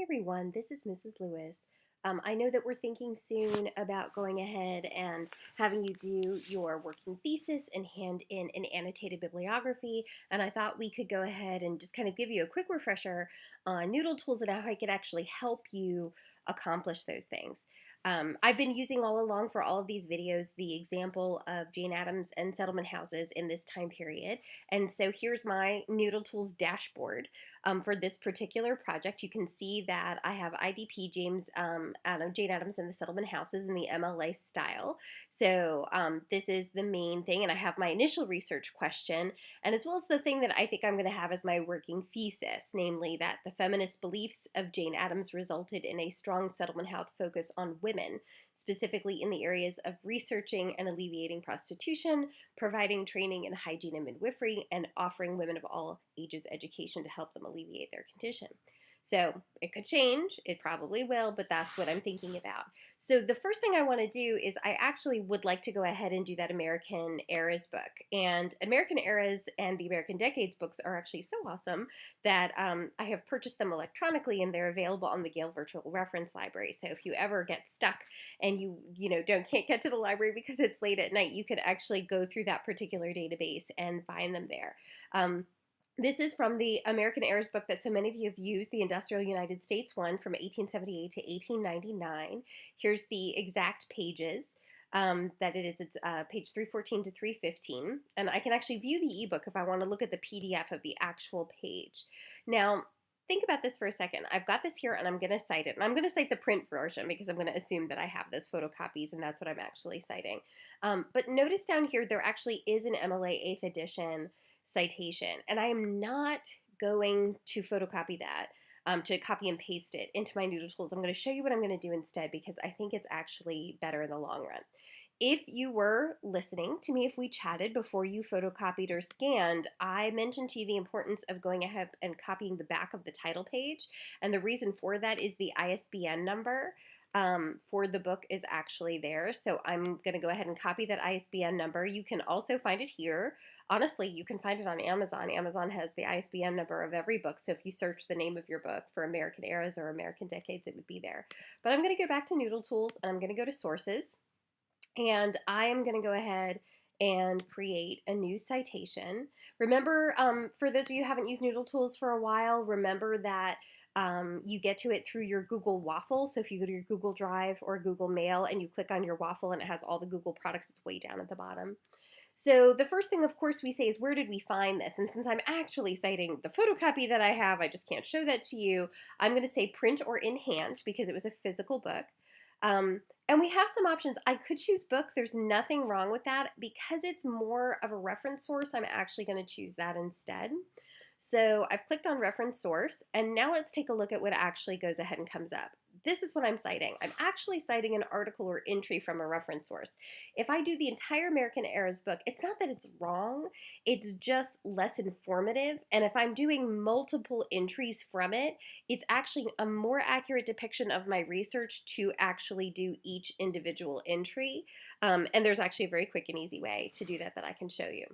Hey everyone, this is Mrs. Lewis. I know that we're thinking soon about going ahead and having you do your working thesis and hand in an annotated bibliography, and I thought we could go ahead and just kind of give you a quick refresher on Noodletools and how I could actually help you accomplish those things. I've been using all along for all of these videos the example of Jane Addams and settlement houses in this time period, and so here's my Noodletools dashboard. For this particular project, you can see that I have IDP Jane Addams and the Settlement Houses in the MLA style. So this is the main thing, and I have my initial research question, and as well as the thing that I think I'm going to have as my working thesis, namely that the feminist beliefs of Jane Addams resulted in a strong settlement house focus on women, specifically in the areas of researching and alleviating prostitution, providing training in hygiene and midwifery, and offering women of all ages education to help them alleviate their condition. So it could change, it probably will, but that's what I'm thinking about. So the first thing I want to do is I actually would like to go ahead and do that American Eras book. And American Eras and the American Decades books are actually so awesome that I have purchased them electronically and they're available on the Gale Virtual Reference Library. So if you ever get stuck and you can't get to the library because it's late at night, you could actually go through that particular database and find them there. This is from the American Eras book that so many of you have used, the Industrial United States one from 1878 to 1899. Here's the exact pages that it is. It's page 314 to 315. And I can actually view the ebook if I want to look at the PDF of the actual page. Now, think about this for a second. I've got this here and I'm going to cite it. And I'm going to cite the print version because I'm going to assume that I have those photocopies and that's what I'm actually citing. But notice down here there actually is an MLA 8th edition citation, and I am not going to photocopy that, to copy and paste it into my Noodletools. I'm going to show you what I'm going to do instead because I think it's actually better in the long run. If you were listening to me, if we chatted before you photocopied or scanned, I mentioned to you the importance of going ahead and copying the back of the title page, and the reason for that is the ISBN number for the book is actually there. So I'm going to go ahead and copy that ISBN number. You can also find it here. Honestly, you can find it on Amazon. Amazon has the ISBN number of every book. So if you search the name of your book for American Eras or American Decades, it would be there. But I'm going to go back to Noodletools and I'm going to go to Sources. And I am going to go ahead and create a new citation. Remember, for those of you who haven't used Noodletools for a while, remember that you get to it through your Google Waffle. So if you go to your Google Drive or Google Mail and you click on your Waffle and it has all the Google products, it's way down at the bottom. So the first thing, of course, we say is, where did we find this? And since I'm actually citing the photocopy that I have, I just can't show that to you. I'm going to say print or in hand because it was a physical book. And we have some options. I could choose book. There's nothing wrong with that. Because it's more of a reference source, I'm actually going to choose that instead. So I've clicked on reference source, and now let's take a look at what actually goes ahead and comes up. This is what I'm citing. I'm actually citing an article or entry from a reference source. If I do the entire American Eras book, it's not that it's wrong, it's just less informative. And if I'm doing multiple entries from it, it's actually a more accurate depiction of my research to actually do each individual entry. And there's actually a very quick and easy way to do that I can show you.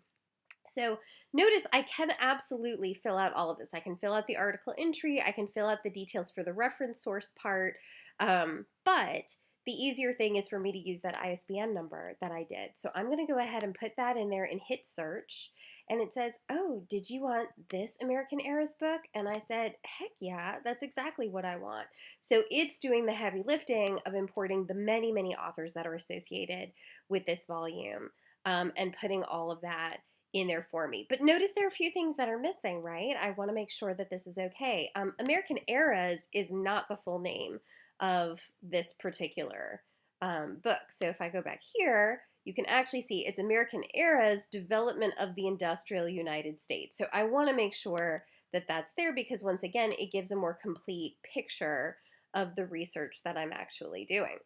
So notice I can absolutely fill out all of this. I can fill out the article entry, I can fill out the details for the reference source part, but the easier thing is for me to use that ISBN number that I did. So I'm going to go ahead and put that in there and hit search, and it says, oh, did you want this American Eras book? And I said, heck yeah, that's exactly what I want. So it's doing the heavy lifting of importing the many, many authors that are associated with this volume, and putting all of that in there for me. But notice there are a few things that are missing, right? I want to make sure that this is okay. American Eras is not the full name of this particular book. So if I go back here, you can actually see it's American Eras Development of the Industrial United States. So I want to make sure that that's there because once again, it gives a more complete picture of the research that I'm actually doing.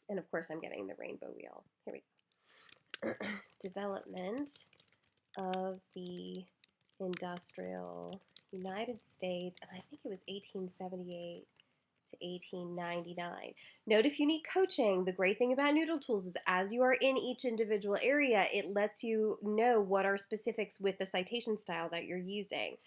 And of course, I'm getting the rainbow wheel. Here we go. Development of the Industrial United States, and I think it was 1878 to 1899. Note if you need coaching, the great thing about Noodletools is as you are in each individual area, it lets you know what are specifics with the citation style that you're using.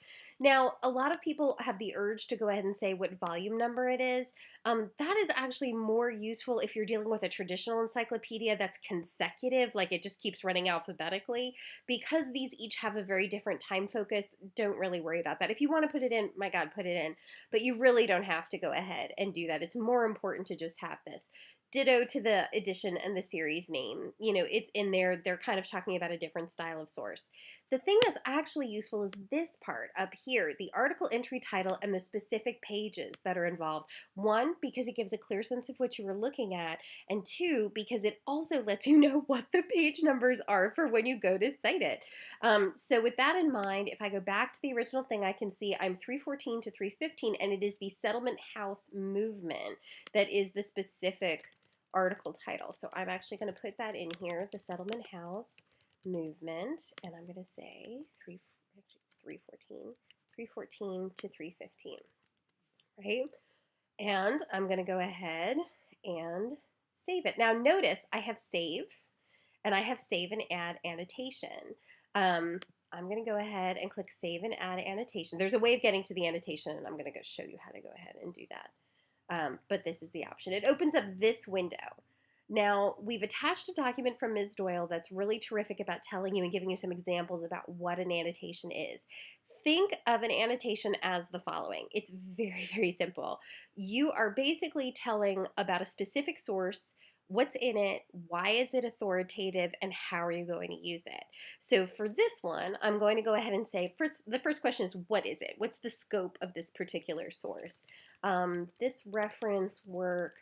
Now, a lot of people have the urge to go ahead and say what volume number it is. That is actually more useful if you're dealing with a traditional encyclopedia that's consecutive, like it just keeps running alphabetically. Because these each have a very different time focus, don't really worry about that. If you want to put it in, my God, put it in. But you really don't have to go ahead and do that. It's more important to just have this. Ditto to the edition and the series name. You know, it's in there. They're kind of talking about a different style of source. The thing that's actually useful is this part up here, the article entry title and the specific pages that are involved. One, because it gives a clear sense of what you were looking at, and two, because it also lets you know what the page numbers are for when you go to cite it. So with that in mind, if I go back to the original thing, I can see I'm 314 to 315, and it is the Settlement House movement that is the specific article title. So I'm actually going to put that in here, the Settlement House movement, and I'm going to say it's 314 to 315, right? And I'm going to go ahead and save it. Now notice I have save, and I have save and add annotation. I'm going to go ahead and click save and add annotation. There's a way of getting to the annotation, and I'm going to go show you how to go ahead and do that. But this is the option. It opens up this window. Now, we've attached a document from Ms. Doyle that's really terrific about telling you and giving you some examples about what an annotation is. Think of an annotation as the following. It's very, very simple. You are basically telling about a specific source, what's in it, why is it authoritative, and how are you going to use it. So for this one, I'm going to go ahead and say, the first question is, what is it? What's the scope of this particular source? This reference work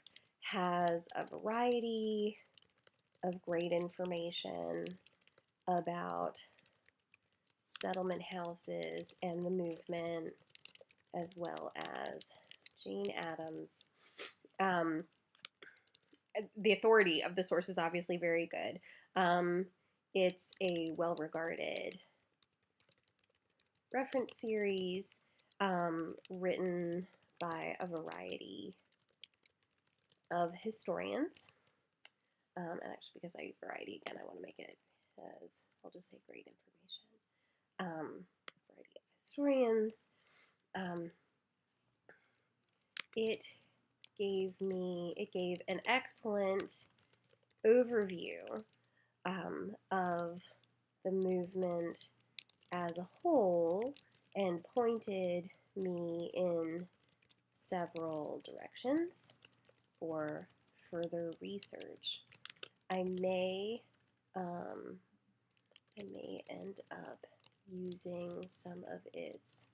has a variety of great information about settlement houses and the movement, as well as Jane Addams. The authority of the source is obviously very good. It's a well-regarded reference series written by a variety of historians. And actually, because I use variety again, I want to make it as, I'll just say great information. Variety of historians. It gave an excellent overview of the movement as a whole and pointed me in several directions for further research. I may end up using some of its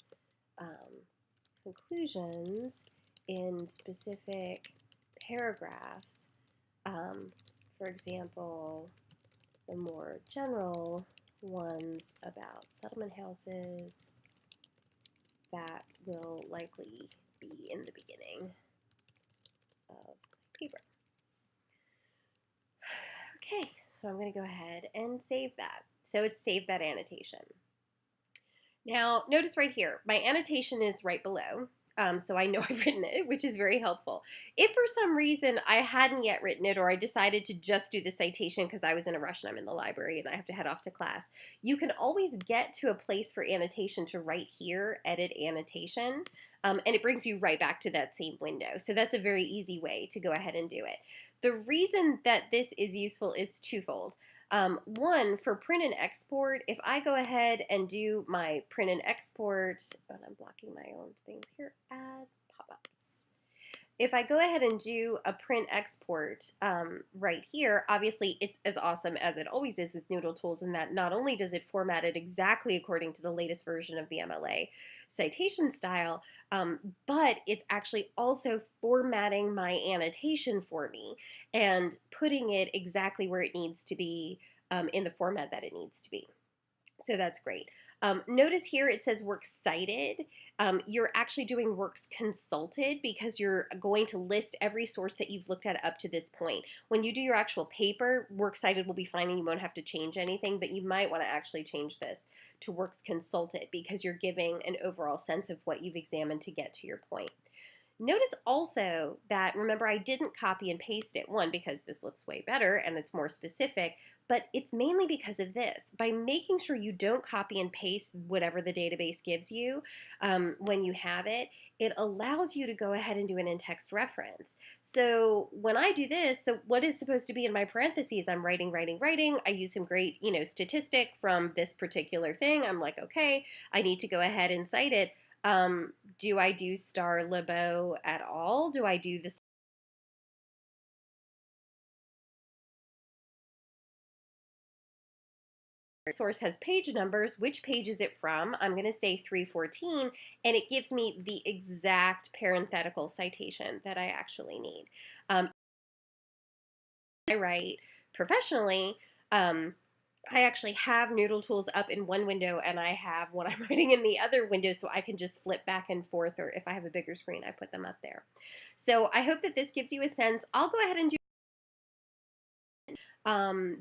conclusions in specific paragraphs. For example, the more general ones about settlement houses that will likely be in the beginning of the paper. Okay, so I'm going to go ahead and save that. So it's saved that annotation. Now, notice right here, my annotation is right below. So I know I've written it, which is very helpful. If for some reason I hadn't yet written it, or I decided to just do the citation because I was in a rush and I'm in the library and I have to head off to class, you can always get to a place for annotation to right here, edit annotation, and it brings you right back to that same window. So that's a very easy way to go ahead and do it. The reason that this is useful is twofold. One, for print and export, if I go ahead and do my print and export, and I'm blocking my own things here, add pop-ups. If I go ahead and do a print export right here, obviously it's as awesome as it always is with Noodletools in that not only does it format it exactly according to the latest version of the MLA citation style, but it's actually also formatting my annotation for me and putting it exactly where it needs to be in the format that it needs to be. So that's great. Notice here it says works cited. You're actually doing works consulted because you're going to list every source that you've looked at up to this point. When you do your actual paper, works cited will be fine and you won't have to change anything, but you might want to actually change this to works consulted because you're giving an overall sense of what you've examined to get to your point. Notice also that, remember, I didn't copy and paste it. One, because this looks way better and it's more specific, but it's mainly because of this. By making sure you don't copy and paste whatever the database gives you when you have it, it allows you to go ahead and do an in-text reference. So when I do this, so what is supposed to be in my parentheses? I'm writing, writing, writing. I use some great, statistic from this particular thing. I'm like, okay, I need to go ahead and cite it. Do I do star Lebeau at all? Do I do this? Source has page numbers. Which page is it from? I'm going to say 314, and it gives me the exact parenthetical citation that I actually need. I write professionally. I actually have Noodletools up in one window and I have what I'm writing in the other window, so I can just flip back and forth, or if I have a bigger screen, I put them up there. So I hope that this gives you a sense. I'll go ahead and do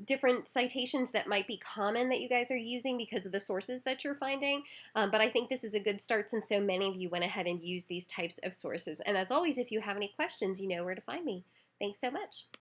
different citations that might be common that you guys are using because of the sources that you're finding. But I think this is a good start since so many of you went ahead and used these types of sources. And as always, if you have any questions, you know where to find me. Thanks so much.